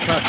আপনার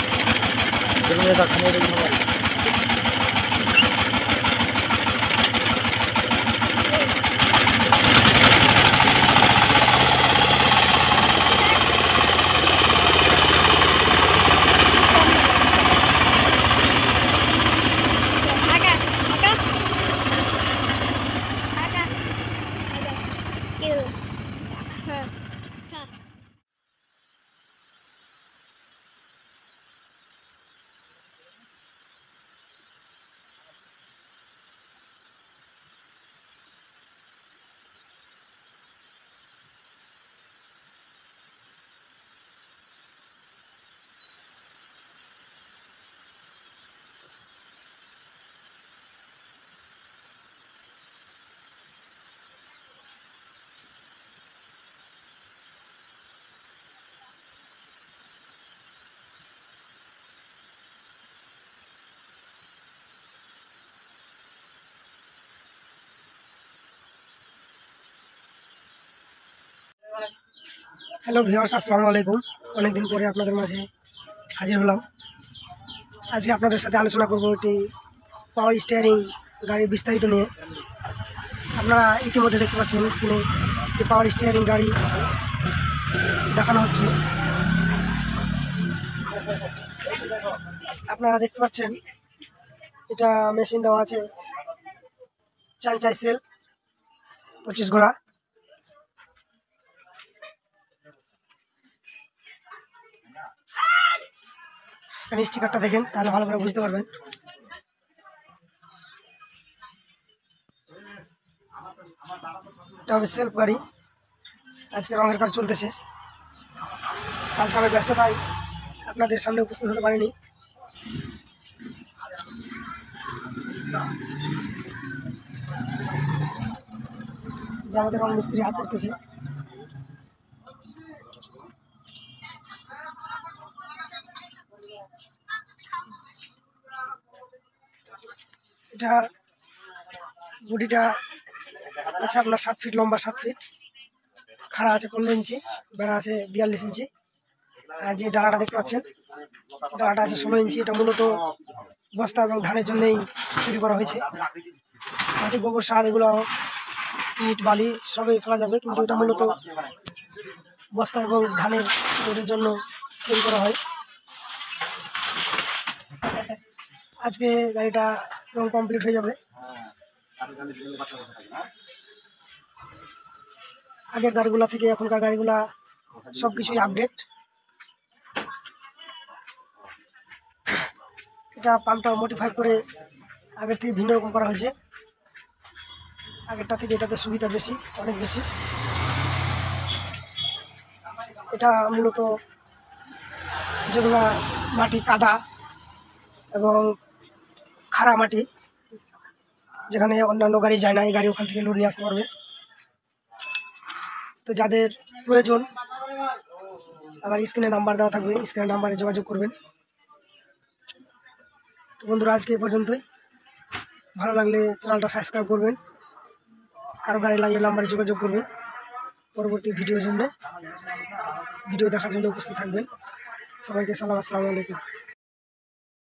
hello viewers, আসসালামু আলাইকুম। অনেকদিন পরে আপনাদের মাঝে হাজির হলাম। আজকে আপনাদের সাথে আলোচনা করব একটি পাওয়ার স্টিয়ারিং গাড়ির বিস্তারিত নিয়ে। আপনারা ইতিমধ্যে দেখতে পাচ্ছেন স্ক্রিনে একটি পাওয়ার স্টিয়ারিং গাড়ি দেখানো হচ্ছে। আপনারা দেখতে পাচ্ছেন এটা মেশিন দেওয়া আছে, চাই সেল 25 ঘোড়া। স্টিকারটা দেখেন তাহলে ভালো করে বুঝতে পারবেন। এটা হবে সেলফ গাড়ি। আজকে রঙের কাজ চলতেছে। আজকে আমি ব্যস্ততায় আপনাদের সামনে উপস্থিত হতে পারিনি। যে আমাদের রং মিস্ত্রি হাত করতেছে। এটা বডিটা আছে আপনার 7 ফিট লম্বা, 7 ফিট খাড়া আছে 15 ইঞ্চি, বেড়া আছে 42 ইঞ্চি। আর যে ডালাটা দেখতে পাচ্ছেন ডালাটা আছে 16 ইঞ্চি। এটা মূলত বস্তা এবং ধানের জন্যই তৈরি করা হয়েছে। মাটি, গোবর সার, এগুলো ইট বালি সবই ফেলা যাবে, কিন্তু এটা মূলত বস্তা এবং ধানের তৈরির জন্য তৈরি করা হয়। আজকে গাড়িটা রং কমপ্লিট হয়ে যাবে। আগের গাড়িগুলা থেকে এখনকার গাড়িগুলা সবকিছুই আপডেট। এটা পাম্পটা মডিফাই করে আগের থেকে ভিন্ন রকম করা হয়েছে। আগেরটা থেকে এটাতে সুবিধা বেশি, অনেক বেশি। এটা মূলত যেগুলা মাটি কাদা এবং খাড়া মাটি, যেখানে অন্যান্য গাড়ি যায় না, এই গাড়ি ওখান থেকে লোড নিয়ে আসতে পারবে। তো যাদের প্রয়োজন আমার স্ক্রিনে নাম্বার দেওয়া থাকবে, স্ক্রিনে নাম্বারে যোগাযোগ করবেন। তো বন্ধুরা, আজকে এই পর্যন্তই। ভালো লাগলে চ্যানেলটা সাবস্ক্রাইব করবেন। কারো গাড়ি লাগলে নাম্বারে যোগাযোগ করবেন। পরবর্তী ভিডিও দেখার জন্য উপস্থিত থাকবেন। সবাইকে সালাম, আসসালামু আলাইকুম।